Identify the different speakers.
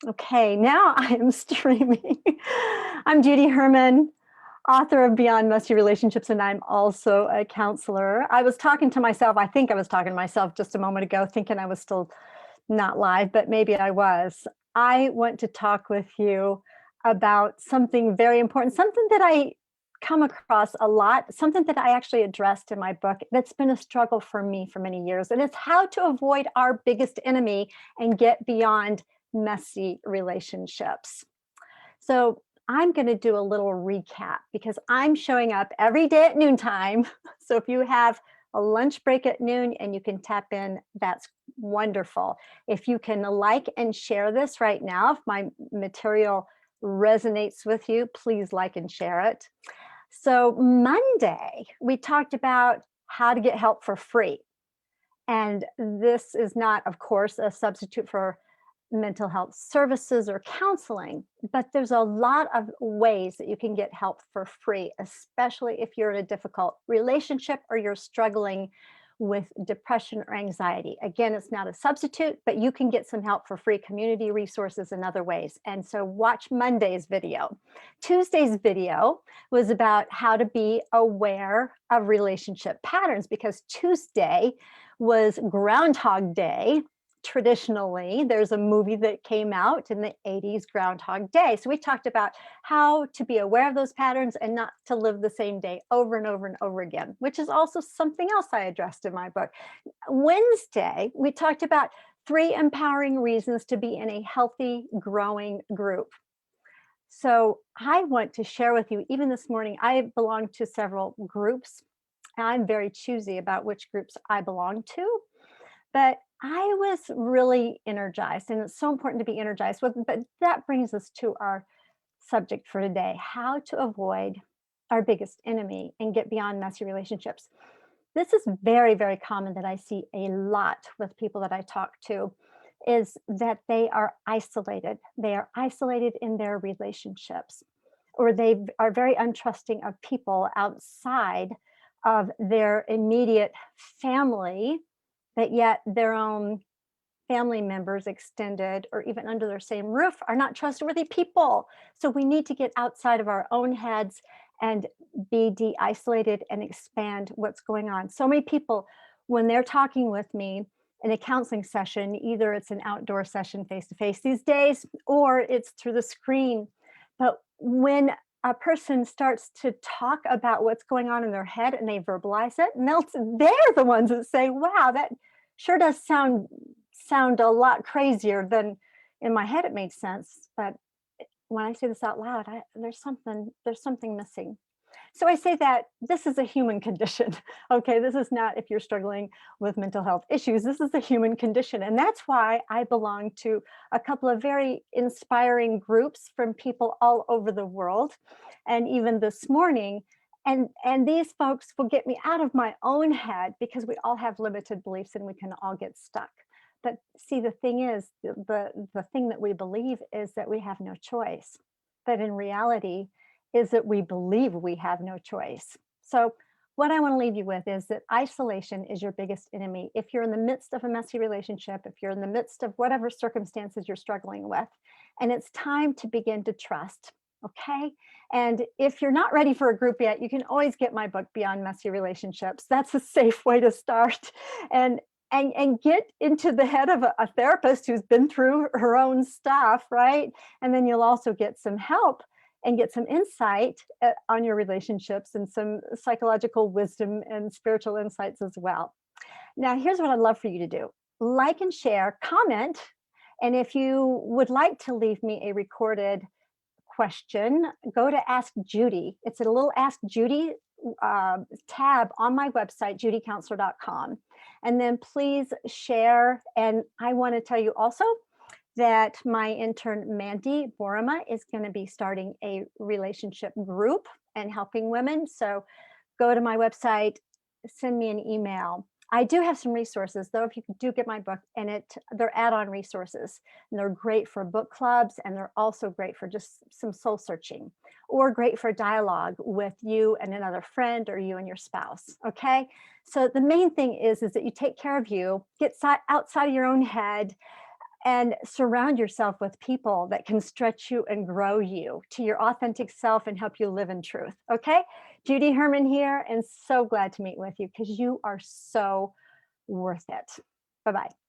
Speaker 1: Okay, now I am streaming. I'm Judy Herman, author of Beyond Messy Relationships, and I'm also a counselor. I was talking to myself, I think I was talking to myself just a moment ago, thinking I was still not live, but maybe I was. I want to talk with you about something very important, something that I come across a lot, something that I actually addressed in my book that's been a struggle for me for many years. And it's how to avoid our biggest enemy and get beyond messy relationships. So I'm going to do a little recap because I'm showing up every day at noontime. So if you have a lunch break at noon and you can tap in, that's wonderful. If you can like and share this right now, if my material resonates with you, please like and share it. So Monday, we talked about how to get help for free. And this is not, of course, a substitute for mental health services or counseling, but there's a lot of ways that you can get help for free, especially if you're in a difficult relationship or you're struggling with depression or anxiety. Again, it's not a substitute, but you can get some help for free, community resources and other ways. And so watch Monday's video. Tuesday's video was about how to be aware of relationship patterns, because Tuesday was Groundhog Day. Traditionally, there's a movie that came out in the 80s, Groundhog Day. So we talked about how to be aware of those patterns and not to live the same day over and over and over again, which is also something else I addressed in my book. Wednesday, we talked about 3 empowering reasons to be in a healthy, growing group. So I want to share with you, even this morning, I belong to several groups. I'm very choosy about which groups I belong to, but I was really energized, and it's so important to be energized. But that brings us to our subject for today: how to avoid our biggest enemy and get beyond messy relationships. This is very, very common that I see a lot with people that I talk to, is that they are isolated. They are isolated in their relationships, or they are very untrusting of people outside of their immediate family, but yet their own family members, extended or even under their same roof, are not trustworthy people. So we need to get outside of our own heads and be de-isolated and expand what's going on. So many people, when they're talking with me in a counseling session, either it's an outdoor session face-to-face these days, or it's through the screen. But when a person starts to talk about what's going on in their head and they verbalize it, and they're the ones that say, wow, that sure does sound a lot crazier than in my head it made sense. But when I say this out loud, there's something missing. So I say that this is a human condition. Okay, this is not if you're struggling with mental health issues. This is a human condition. And that's why I belong to a couple of very inspiring groups from people all over the world. And even this morning, and these folks will get me out of my own head, because we all have limited beliefs and we can all get stuck. But see, the thing is, the thing that we believe is that we have no choice. But in reality, is that we believe we have no choice. So what I want to leave you with is that isolation is your biggest enemy. If you're in the midst of a messy relationship, if you're in the midst of whatever circumstances you're struggling with, and it's time to begin to trust. Okay. And if you're not ready for a group yet, you can always get my book, Beyond Messy Relationships. That's a safe way to start. And get into the head of a therapist who's been through her own stuff, right? And then you'll also get some help and get some insight on your relationships and some psychological wisdom and spiritual insights as well. Now, here's what I'd love for you to do: like and share, comment, and if you would like to leave me a recorded question, go to Ask Judy. It's a little Ask Judy tab on my website, judycounselor.com. And then please share. And I want to tell you also that my intern, Mandy Borima, is going to be starting a relationship group and helping women. So go to my website, send me an email. I do have some resources, though, if you do get my book, and they're add-on resources. And they're great for book clubs, and they're also great for just some soul searching, or great for dialogue with you and another friend, or you and your spouse. Okay. So the main thing is that you take care of you, get outside of your own head, and surround yourself with people that can stretch you and grow you to your authentic self and help you live in truth. Okay. Judy Herman here, and so glad to meet with you because you are so worth it. Bye bye.